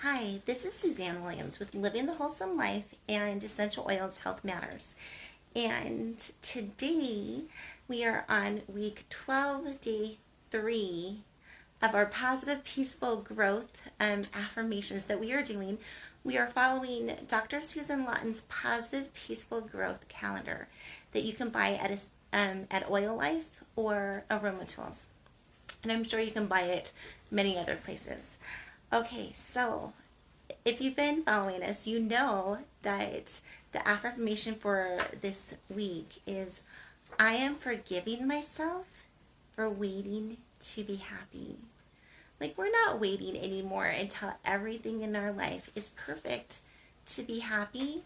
Hi, this is Suzanne Williams with Living the Wholesome Life and Essential Oils Health Matters. And today we are on week 12, day 3 of our positive, peaceful growth affirmations that we are doing. We are following Dr. Susan Lawton's positive, peaceful growth calendar that you can buy at Oil Life or Aroma Tools. And I'm sure you can buy it many other places. Okay, so if you've been following us, you know that the affirmation for this week is, I am forgiving myself for waiting to be happy. Like, we're not waiting anymore until everything in our life is perfect to be happy,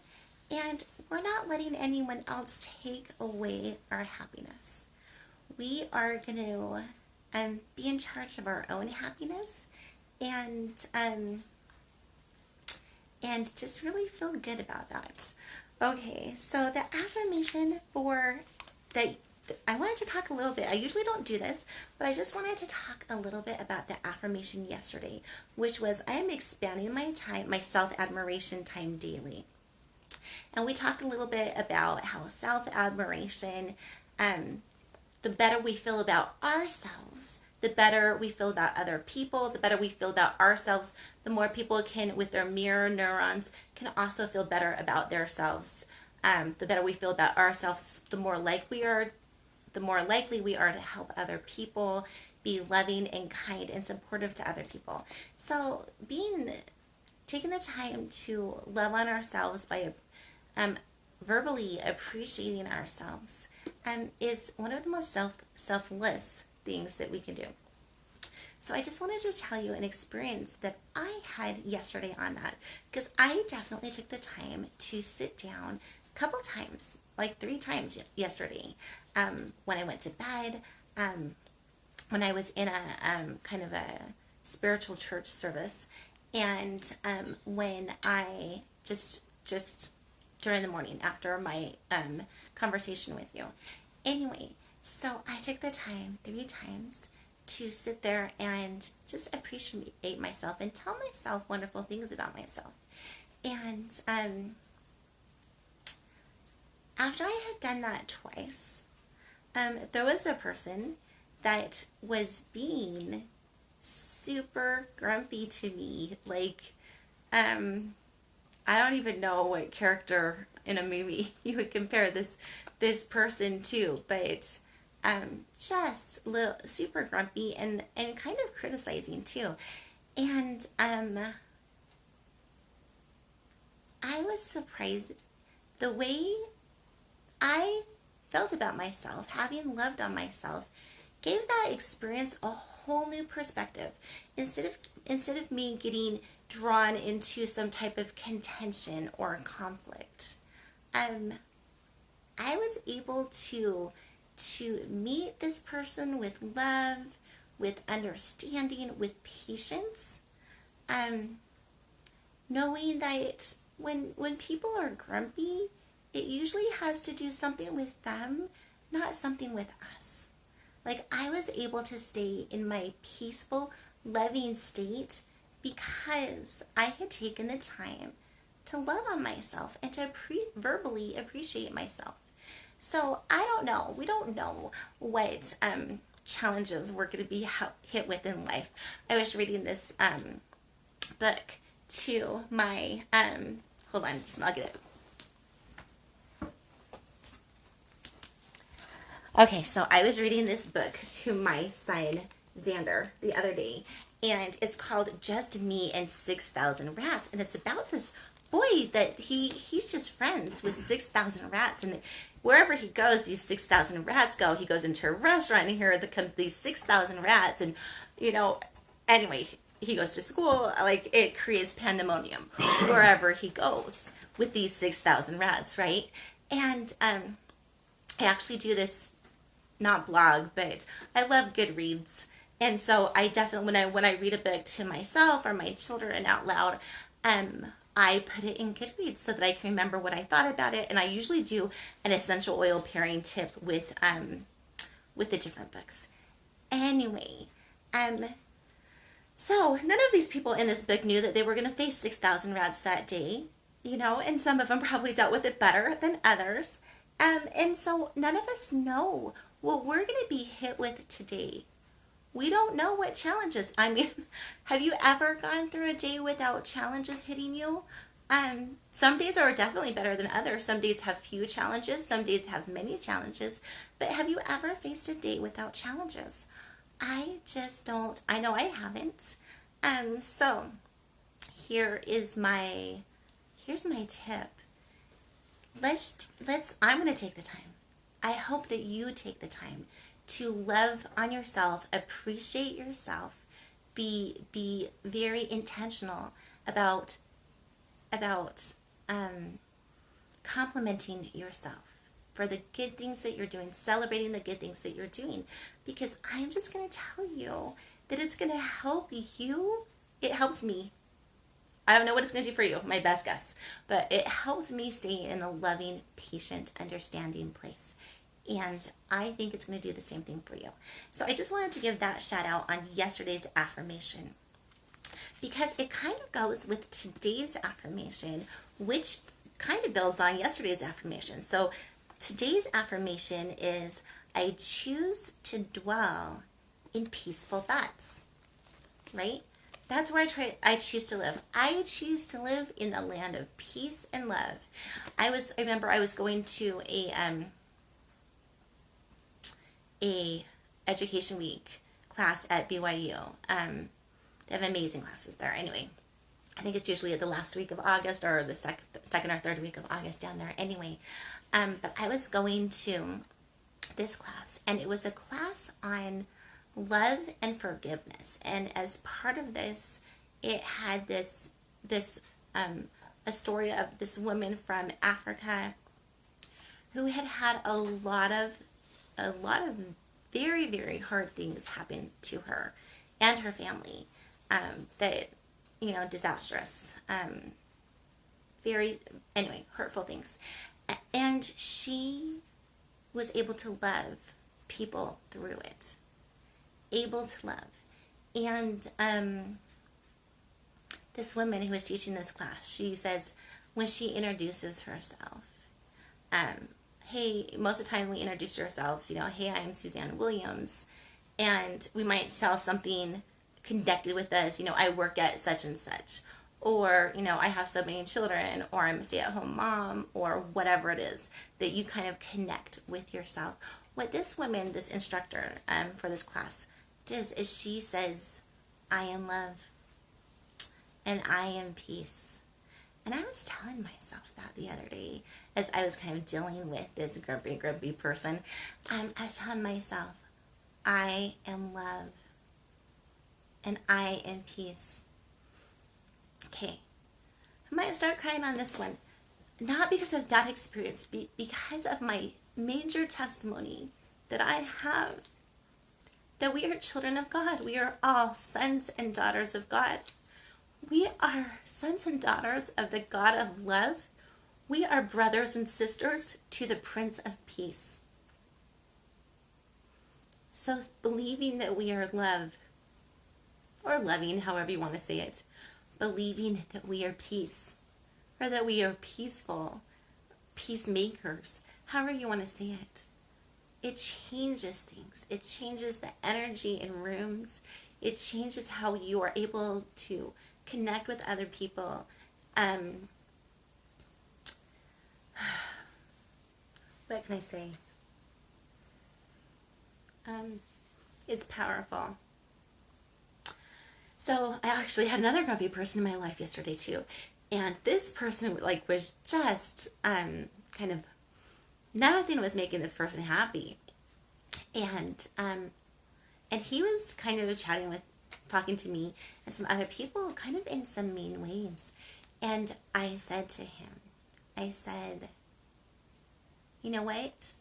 and we're not letting anyone else take away our happiness. We are going to be in charge of our own happiness and just really feel good about that. Okay, so the affirmation for that, I wanted to talk a little bit. I usually don't do this, but I just wanted to talk a little bit about the affirmation yesterday, which was, I am expanding my time, my self-admiration time daily. And we talked a little bit about how self-admiration, the better we feel about ourselves, the better we feel about other people, the better we feel about ourselves, the more people can, with their mirror neurons, can also feel better about themselves. The better we feel about ourselves, the more likely we are to help other people, be loving and kind and supportive to other people. So taking the time to love on ourselves by verbally appreciating ourselves is one of the most selfless things that we can do. So I just wanted to tell you an experience that I had yesterday on that, because I definitely took the time to sit down a couple times, like 3 times yesterday, when I went to bed, when I was in a kind of a spiritual church service, and when I just during the morning after my conversation with you. Anyway, so I took the time 3 times to sit there and just appreciate myself and tell myself wonderful things about myself. And after I had done that twice, there was a person that was being super grumpy to me. Like, I don't even know what character in a movie you would compare this person to, but just super grumpy and kind of criticizing too. And I was surprised the way I felt about myself, having loved on myself, gave that experience a whole new perspective. Instead of me getting drawn into some type of contention or conflict, I was able to meet this person with love, with understanding, with patience, knowing that when people are grumpy, it usually has to do something with them, not something with us. Like, I was able to stay in my peaceful, loving state because I had taken the time to love on myself and to verbally appreciate myself. So I don't know. We don't know what challenges we're going to be hit with in life. I was reading this book to my, hold on, I'll get it. Okay, so I was reading this book to my son, Xander, the other day, and it's called Just Me and 6,000 Rats, and it's about this boy that he's just friends with 6,000 rats, and wherever he goes, these 6,000 rats go. He goes into a restaurant, and here come these 6,000 rats, and, anyway, he goes to school. Like, it creates pandemonium wherever he goes with these 6,000 rats, right? And I actually do this, not blog, but I love Goodreads. And so I definitely, when I read a book to myself or my children out loud, I put it in Goodreads so that I can remember what I thought about it. And I usually do an essential oil pairing tip with the different books. Anyway, So none of these people in this book knew that they were going to face 6,000 rats that day, and some of them probably dealt with it better than others. And so none of us know what we're going to be hit with today. We don't know what challenges. I mean, have you ever gone through a day without challenges hitting you? Some days are definitely better than others. Some days have few challenges. Some days have many challenges. But have you ever faced a day without challenges? I just don't. I know I haven't. So here's my tip. I'm going to take the time. I hope that you take the time to love on yourself, appreciate yourself, be very intentional about complimenting yourself for the good things that you're doing, celebrating the good things that you're doing, because I'm just going to tell you that it's going to help you. It helped me. I don't know what it's going to do for you, my best guess, but it helped me stay in a loving, patient, understanding place. And I think it's going to do the same thing for you. So I just wanted to give that shout out on yesterday's affirmation, because it kind of goes with today's affirmation, which kind of builds on yesterday's affirmation. So today's affirmation is, I choose to dwell in peaceful thoughts, right? That's where I choose to live. I choose to live in the land of peace and love. I remember I was going to a education week class at BYU. They have amazing classes there. Anyway, I think it's usually the last week of August or the second or third week of August down there. Anyway, but I was going to this class, and it was a class on love and forgiveness. And as part of this, it had a story of this woman from Africa who had a lot of very, very hard things happen to her and her family, that, disastrous, anyway, hurtful things. And she was able to love people through it. Able to love. And this woman who was teaching this class, she says, when she introduces herself, hey, most of the time we introduce ourselves, hey, I'm Suzanne Williams, and we might tell something connected with us, I work at such and such, or, I have so many children, or I'm a stay-at-home mom, or whatever it is that you kind of connect with yourself. What this woman, this instructor for this class does is she says, I am love, and I am peace. And I was telling myself that the other day as I was kind of dealing with this grumpy person. I was telling myself, I am love, and I am peace. Okay, I might start crying on this one. Not because of that experience, because of my major testimony that I have, that we are children of God. We are all sons and daughters of God. We are sons and daughters of the God of love. We are brothers and sisters to the Prince of Peace. So believing that we are love, or loving, however you want to say it, believing that we are peace, or that we are peaceful, peacemakers, however you want to say it, it changes things. It changes the energy in rooms. It changes how you are able to connect with other people. What can I say? It's powerful. So I actually had another grumpy person in my life yesterday too, and this person was just kind of, nothing was making this person happy, and he was kind of talking to me and some other people kind of in some mean ways. And I said to him, you know what?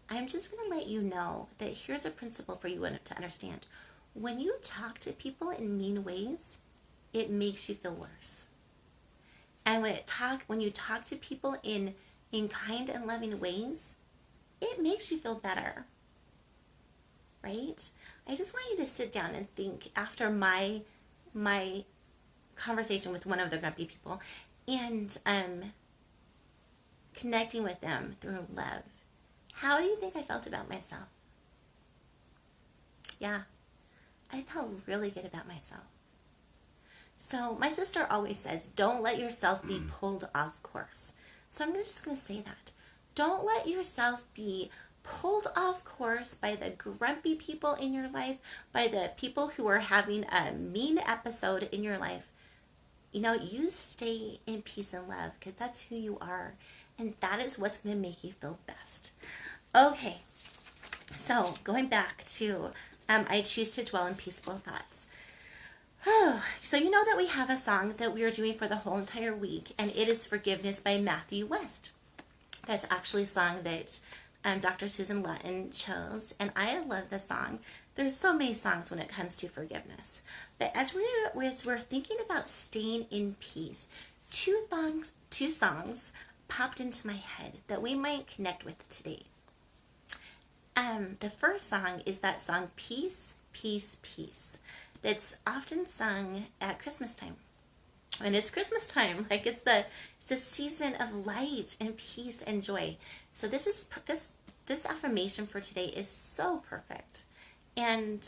I'm just going to let you know that here's a principle for you to understand. When you talk to people in mean ways, it makes you feel worse. And when you talk to people in kind and loving ways, it makes you feel better. Right? I just want you to sit down and think after my my conversation with one of the grumpy people and connecting with them through love, how do you think I felt about myself? Yeah, I felt really good about myself. So my sister always says, don't let yourself be pulled off course. So I'm just going to say that. Don't let yourself be pulled off course by the grumpy people in your life, by the people who are having a mean episode in your life. You know, you stay in peace and love because that's who you are. And that is what's going to make you feel best. Okay, so going back to I choose to dwell in peaceful thoughts. Oh, so you know that we have a song that we are doing for the whole entire week, and it is Forgiveness by Matthew West. That's actually a song that Dr. Susan Lutton chose, and I love the song. There's so many songs when it comes to forgiveness. But as we're thinking about staying in peace, two songs popped into my head that we might connect with today. The first song is that song, Peace, Peace, Peace. That's often sung at Christmas time. And it's Christmas time, like it's a season of light and peace and joy. So this affirmation for today is so perfect. And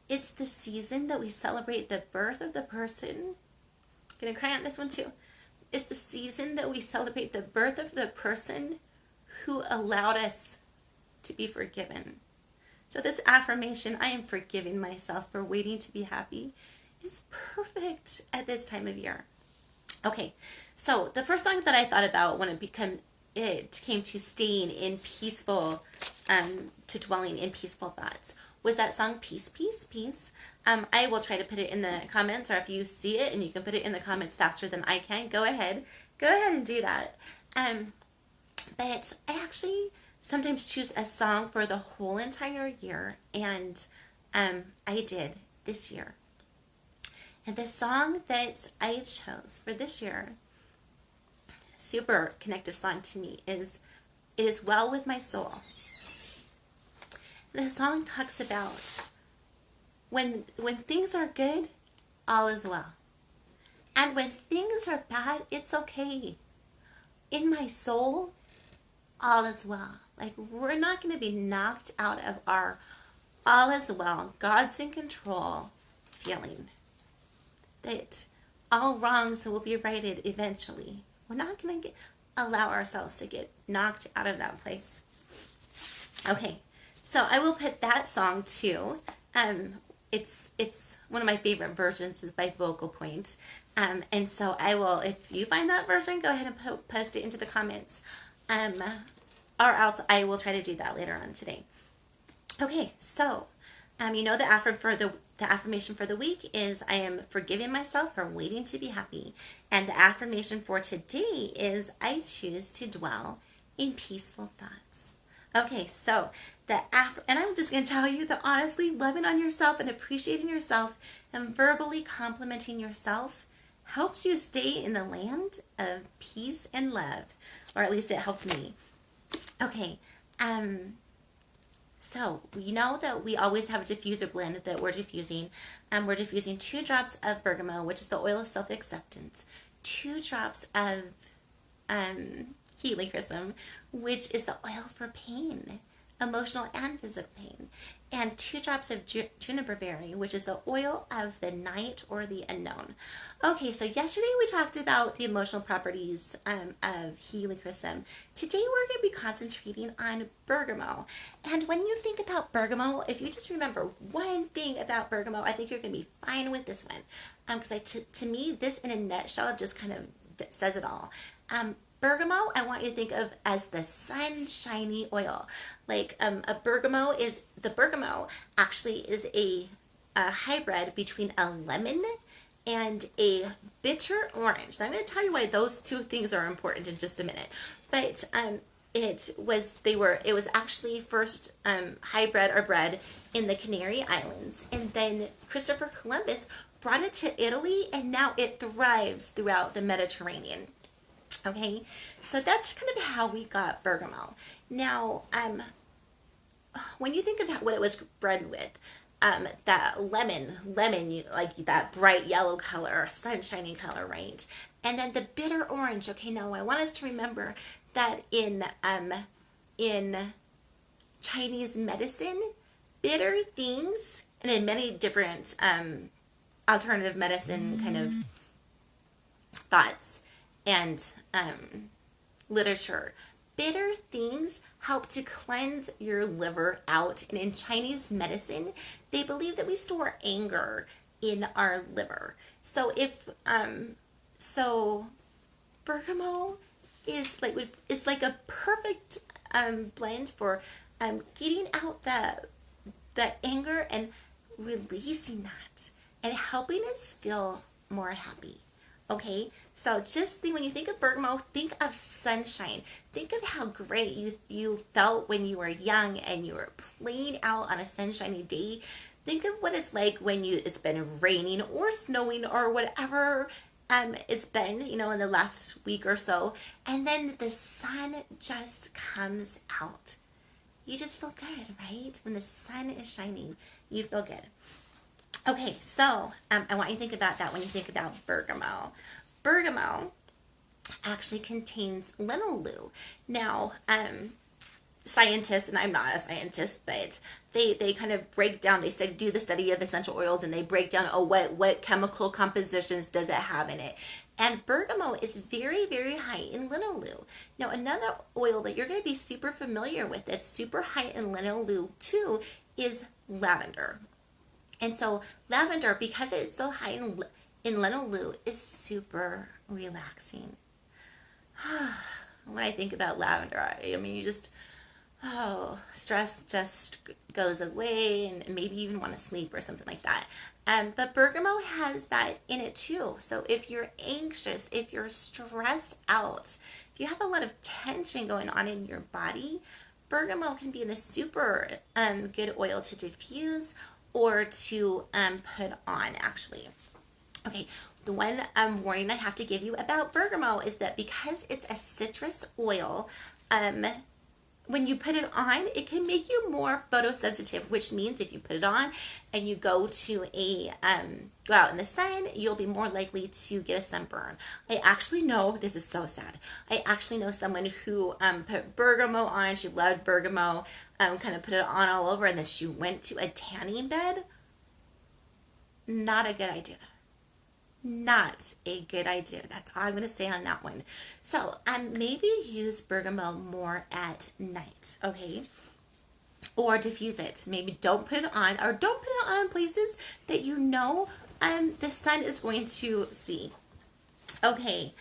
it's the season that we celebrate the birth of the person. Gonna cry on this one too. It's the season that we celebrate the birth of the person who allowed us to be forgiven. So this affirmation, I am forgiving myself for waiting to be happy, is perfect at this time of year. Okay, so the first song that I thought about when it came to staying in peaceful, to dwelling in peaceful thoughts, was that song, Peace, Peace, Peace. I will try to put it in the comments, or if you see it and you can put it in the comments faster than I can, go ahead and do that. But I actually sometimes choose a song for the whole entire year, and I did this year. And the song that I chose for this year, super connective song to me, is It Is Well With My Soul. The song talks about when things are good, all is well. And when things are bad, it's okay. In my soul, all is well. Like, we're not going to be knocked out of our all is well, God's in control feeling. That all wrongs will be righted eventually. We're not going to allow ourselves to get knocked out of that place. Okay, so I will put that song too. It's one of my favorite versions is by Vocal Point. And so I will, if you find that version, go ahead and post it into the comments. Or else I will try to do that later on today. Okay, so you know the affirmation for the week is I am forgiving myself for waiting to be happy. And the affirmation for today is I choose to dwell in peaceful thoughts. Okay, so and I'm just going to tell you that honestly, loving on yourself and appreciating yourself and verbally complimenting yourself helps you stay in the land of peace and love, or at least it helped me. Okay, so we know that we always have a diffuser blend that we're diffusing. We're diffusing 2 drops of bergamot, which is the oil of self-acceptance, 2 drops of Helichrysum, which is the oil for pain, emotional and physical pain, and 2 drops of Juniper Berry, which is the oil of the night or the unknown. Okay, so yesterday we talked about the emotional properties of Helichrysum. Today we're going to be concentrating on bergamot. And when you think about bergamot, if you just remember one thing about bergamot, I think you're going to be fine with this one. Because to me, this in a nutshell just kind of says it all. Bergamot, I want you to think of as the sunshiny oil. Like the bergamot actually is a hybrid between a lemon and a bitter orange. Now, I'm going to tell you why those 2 things are important in just a minute. But it was actually first hybrid or bred in the Canary Islands, and then Christopher Columbus brought it to Italy, and now it thrives throughout the Mediterranean. Okay, so that's kind of how we got bergamot. Now, when you think about what it was bred with, that lemon, like that bright yellow color, sunshiny color, right? And then the bitter orange. Okay, now I want us to remember that in Chinese medicine, bitter things, and in many different alternative medicine kind of thoughts and literature, bitter things help to cleanse your liver out. And in Chinese medicine, they believe that we store anger in our liver. So so bergamot is like a perfect blend for getting out the anger and releasing that and helping us feel more happy. Okay, so just think, when you think of bergamot, think of sunshine. Think of how great you felt when you were young and you were playing out on a sunshiny day. Think of what it's like when it's been raining or snowing or whatever it's been, in the last week or so, and then the sun just comes out. You just feel good, right? When the sun is shining, you feel good. Okay, so I want you to think about that when you think about bergamot. Bergamot actually contains linalool. Now, scientists, and I'm not a scientist, but they kind of break down, do the study of essential oils, and they break down, what chemical compositions does it have in it. And bergamot is very, very high in linalool. Now, another oil that you're going to be super familiar with that's super high in linalool too is lavender. And so lavender, because it's so high in linalool, is super relaxing. When I think about lavender, I mean, you just, stress just goes away, and maybe you even want to sleep or something like that. But bergamot has that in it too. So if you're anxious, if you're stressed out, if you have a lot of tension going on in your body, bergamot can be a super good oil to diffuse or to put on, actually. Okay, the one warning I have to give you about bergamot is that because it's a citrus oil, when you put it on, it can make you more photosensitive, which means if you put it on and you go out in the sun, you'll be more likely to get a sunburn. I actually know, this is so sad, I actually know someone who put bergamot on. She loved bergamot, kind of put it on all over, and then she went to a tanning bed. Not a good idea. Not a good idea. That's all I'm going to say on that one. So maybe use bergamot more at night, okay? Or diffuse it. Maybe don't put it on, or don't put it on places that the sun is going to see. Okay,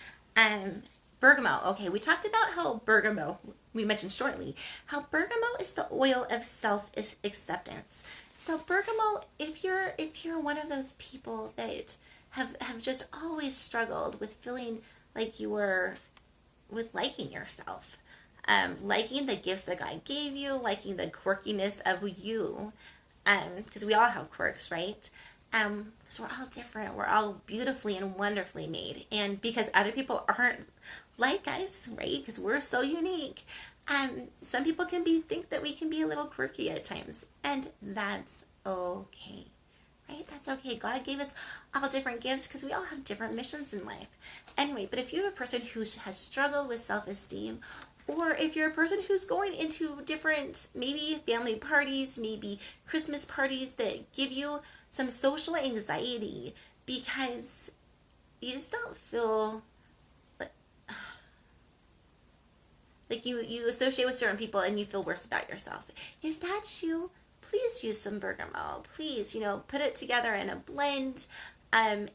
bergamot. Okay, we talked about how bergamot, we mentioned shortly, how bergamot is the oil of self-acceptance. So bergamot, if you're one of those people that have just always struggled with feeling like you were, with liking yourself, liking the gifts that God gave you, liking the quirkiness of you, because we all have quirks, right? Because we're all different, we're all beautifully and wonderfully made, and because other people aren't like us, right? Because we're so unique. Some people think that we can be a little quirky at times, and that's okay. Right? That's okay. God gave us all different gifts because we all have different missions in life. Anyway, but if you're a person who has struggled with self-esteem, or if you're a person who's going into different, maybe family parties, maybe Christmas parties that give you some social anxiety because you just don't feel like you associate with certain people and you feel worse about yourself. If that's you, please use some bergamot. Please, put it together in a blend and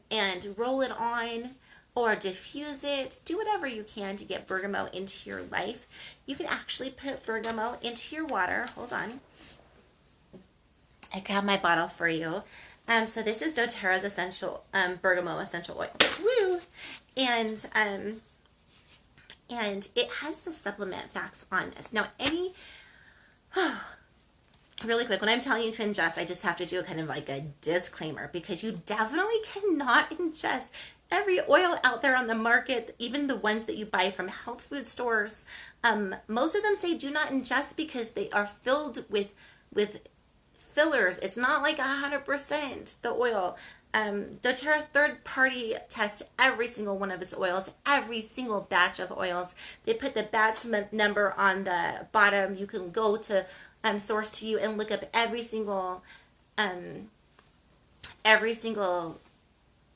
roll it on or diffuse it. Do whatever you can to get bergamot into your life. You can actually put bergamot into your water. Hold on. I grabbed my bottle for you. So this is doTERRA's essential bergamot essential oil. Woo! And it has the supplement facts on this. Now, really quick, when I'm telling you to ingest, I just have to do kind of like a disclaimer, because you definitely cannot ingest every oil out there on the market, even the ones that you buy from health food stores. Most of them say do not ingest because they are filled with fillers. It's not like 100% the oil. doTERRA third party tests every single one of its oils, every single batch of oils. They put the batch number on the bottom. You can go to Source to You and look up every single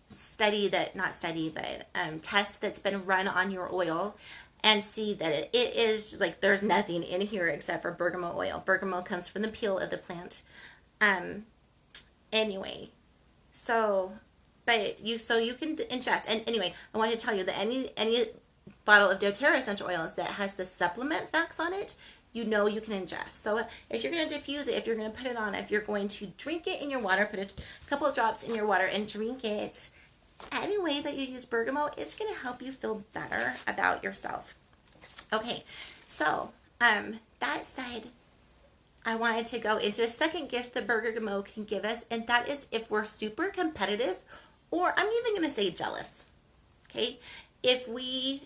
study that, not study, but test that's been run on your oil, and see that it is like there's nothing in here except for bergamot oil. Bergamot comes from the peel of the plant. Anyway, so you can ingest. And anyway, I want to tell you that any bottle of doTERRA essential oils that has the supplement facts on it, you can ingest. So if you're going to diffuse it, if you're going to put it on, if you're going to drink it in your water, put a couple of drops in your water and drink it, any way that you use bergamot, it's going to help you feel better about yourself. Okay, so that said, I wanted to go into a second gift that bergamot can give us, and that is if we're super competitive, or I'm even going to say jealous. Okay, if we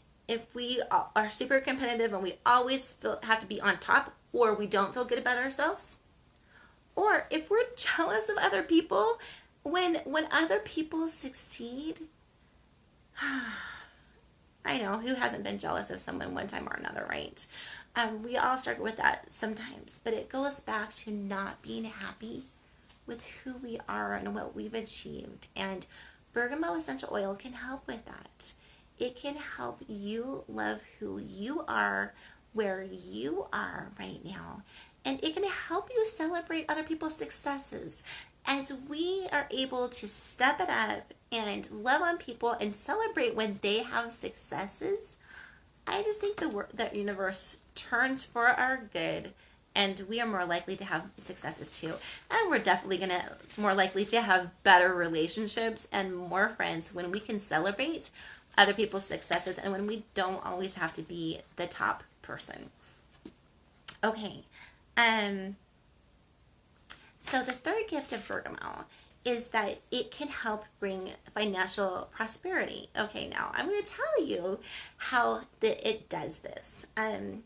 are super competitive and we always have to be on top, or we don't feel good about ourselves, or if we're jealous of other people when other people succeed. I know, who hasn't been jealous of someone one time or another, right? We all struggle with that sometimes, but it goes back to not being happy with who we are and what we've achieved. And bergamot essential oil can help with that. It can help you love who you are, where you are right now. And it can help you celebrate other people's successes. As we are able to step it up and love on people and celebrate when they have successes, I just think the universe turns for our good, and we are more likely to have successes too. And we're definitely more likely to have better relationships and more friends when we can celebrate other people's successes and when we don't always have to be the top person. Okay. So the third gift of bergamot is that it can help bring financial prosperity. Okay, now I'm going to tell you how it does this. A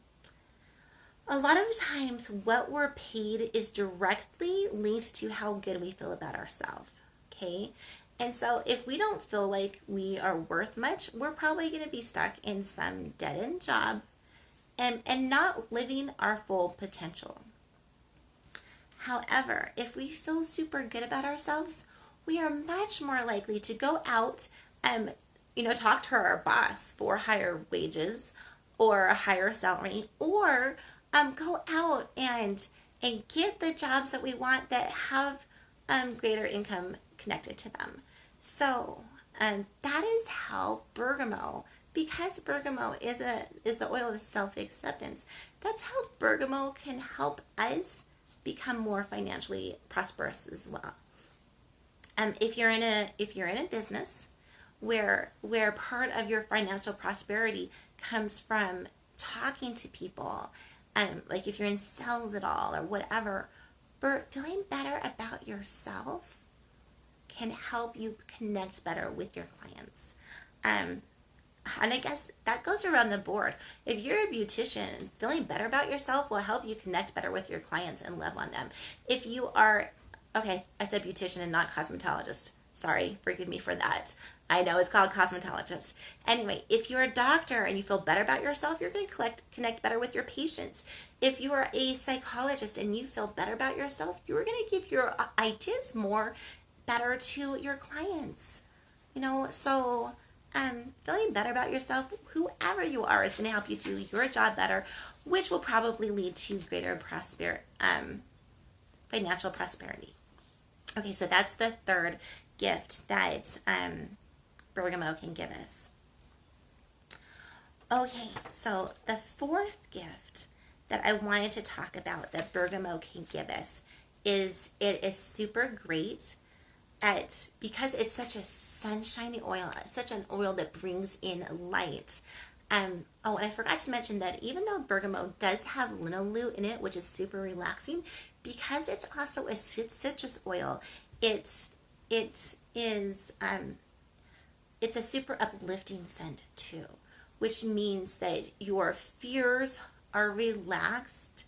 lot of times what we're paid is directly linked to how good we feel about ourselves. Okay, and so if we don't feel like we are worth much, we're probably going to be stuck in some dead-end job and not living our full potential. However, if we feel super good about ourselves, we are much more likely to go out and, talk to our boss for higher wages or a higher salary, or go out and get the jobs that we want that have greater income connected to them. So that is how bergamot, because bergamot is the oil of self-acceptance, that's how bergamot can help us become more financially prosperous as well. If you're in a business where part of your financial prosperity comes from talking to people, like if you're in sales at all or whatever, feeling better about yourself can help you connect better with your clients. And I guess that goes around the board. If you're a beautician, feeling better about yourself will help you connect better with your clients and love on them. If you are, okay, I said beautician and not cosmetologist. Sorry, forgive me for that. I know it's called cosmetologist. Anyway, if you're a doctor and you feel better about yourself, you're going to connect better with your patients. If you are a psychologist and you feel better about yourself, you're going to give your ideas more better to your clients. So feeling better about yourself, whoever you are, is going to help you do your job better, which will probably lead to greater financial prosperity. Okay, so that's the third gift that bergamot can give us. Okay, so the fourth gift that I wanted to talk about that bergamot can give us is it is super great because it's such a sunshiny oil, it's such an oil that brings in light. And I forgot to mention that even though bergamot does have linalool in it, which is super relaxing, because it's also a citrus oil, it's a super uplifting scent too, which means that your fears are relaxed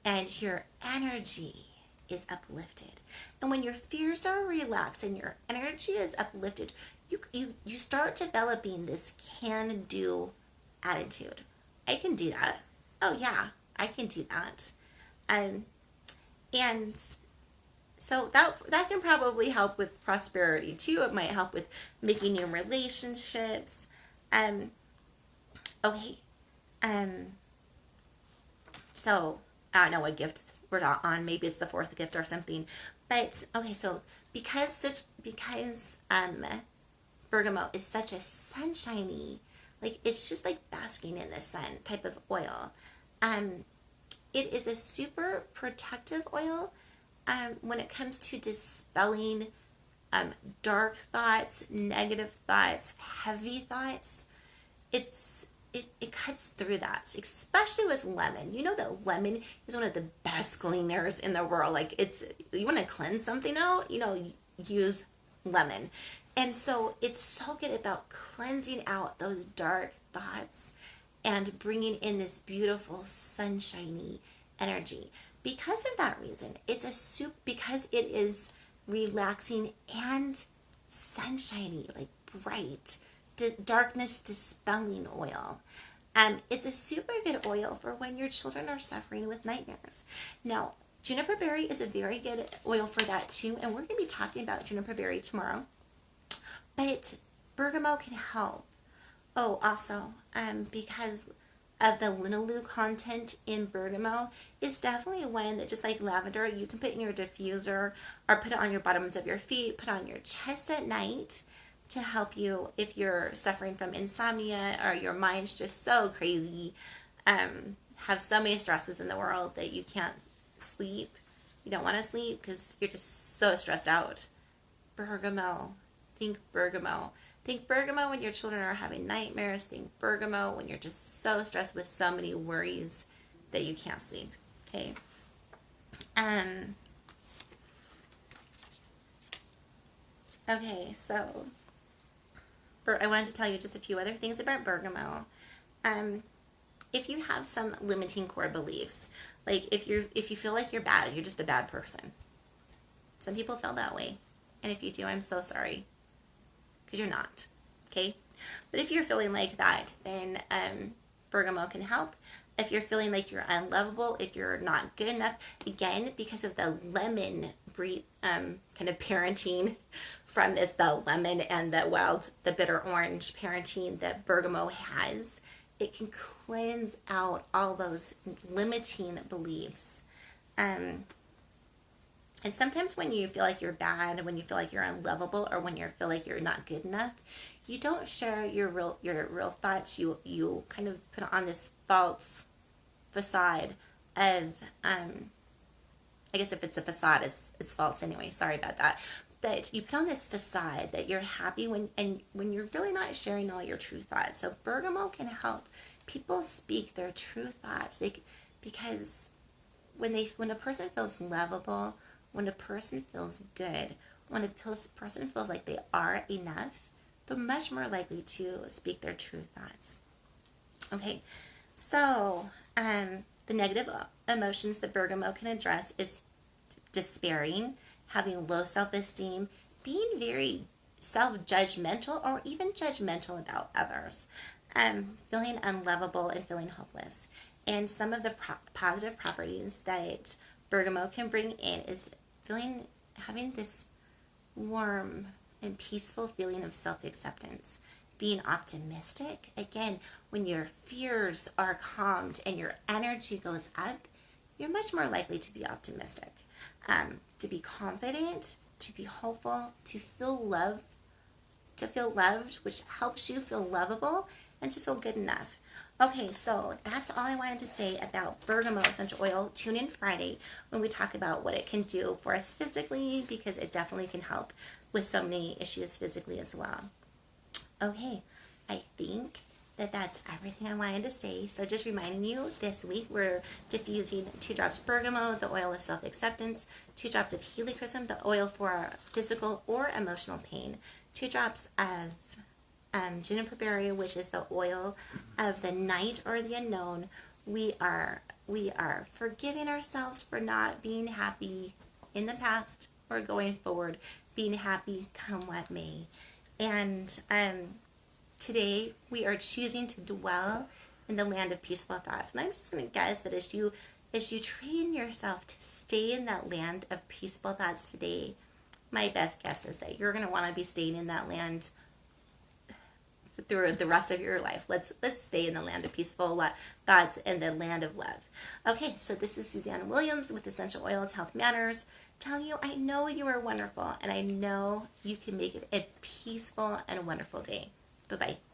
and your energy is uplifted. And when your fears are relaxed and your energy is uplifted, you start developing this can-do attitude. I can do that. Oh yeah, I can do that. And so that can probably help with prosperity too. It might help with making new relationships. Okay. So I don't know what gift we're not on. Maybe it's the fourth gift or something. But okay, so because bergamot is such a sunshiny, like it's just like basking in the sun type of oil. It is a super protective oil when it comes to dispelling dark thoughts, negative thoughts, heavy thoughts. It cuts through that, especially with lemon. You know that lemon is one of the best cleaners in the world. Like you want to cleanse something out, use lemon. And so it's so good about cleansing out those dark thoughts and bringing in this beautiful sunshiny energy. Because of that reason, it's a soup because it is relaxing and sunshiny, like bright, darkness dispelling oil. It's a super good oil for when your children are suffering with nightmares. Now, Juniper Berry is a very good oil for that too, and we're going to be talking about Juniper Berry tomorrow. But bergamot can help. Oh, also, because of the linalool content in bergamot, is definitely one that, just like lavender, you can put in your diffuser or put it on your bottoms of your feet, put on your chest at night to help you if you're suffering from insomnia or your mind's just so crazy, have so many stresses in the world that you can't sleep. You don't want to sleep because you're just so stressed out. Bergamot. Think bergamot. Think bergamot when your children are having nightmares. Think bergamot when you're just so stressed with so many worries that you can't sleep. Okay. Okay, so I wanted to tell you just a few other things about bergamot. If you have some limiting core beliefs, like if you feel like you're bad, you're just a bad person. Some people feel that way. And if you do, I'm so sorry. Because you're not. Okay? But if you're feeling like that, then bergamot can help. If you're feeling like you're unlovable, if you're not good enough, again, because of the lemon kind of parenting from this, the lemon and the bitter orange parenting that bergamot has, it can cleanse out all those limiting beliefs. And sometimes when you feel like you're bad, when you feel like you're unlovable, or when you feel like you're not good enough, you don't share your real thoughts. You kind of put on this false facade of, I guess if it's a facade, it's false anyway. Sorry about that. That you put on this facade that you're happy when you're really not sharing all your true thoughts. So bergamot can help people speak their true thoughts. Because when a person feels lovable, when a person feels good, when a person feels like they are enough, they're much more likely to speak their true thoughts. Okay, so the negative emotions that bergamot can address is despairing, having low self-esteem, being very self-judgmental or even judgmental about others, feeling unlovable and feeling hopeless. And some of the positive properties that bergamot can bring in is having this warm and peaceful feeling of self-acceptance, being optimistic. Again, when your fears are calmed and your energy goes up, you're much more likely to be optimistic, to be confident, to be hopeful, to feel loved, which helps you feel lovable and to feel good enough. Okay, so that's all I wanted to say about bergamot essential oil. Tune in Friday when we talk about what it can do for us physically, because it definitely can help with so many issues physically as well. Okay, I think that's everything I wanted to say. So just reminding you, this week we're diffusing 2 drops of bergamot, the oil of self-acceptance, 2 drops of Helichrysum, the oil for physical or emotional pain, 2 drops of Juniper Berry, which is the oil of the night or the unknown. We are forgiving ourselves for not being happy in the past or going forward, being happy come what may. And today we are choosing to dwell in the land of peaceful thoughts. And I'm just going to guess that as you train yourself to stay in that land of peaceful thoughts today, my best guess is that you're going to want to be staying in that land through the rest of your life. Let's stay in the land of peaceful thoughts and the land of love. Okay, so this is Suzanne Williams with Essential Oils Health Matters, telling you I know you are wonderful and I know you can make it a peaceful and wonderful day. Bye-bye.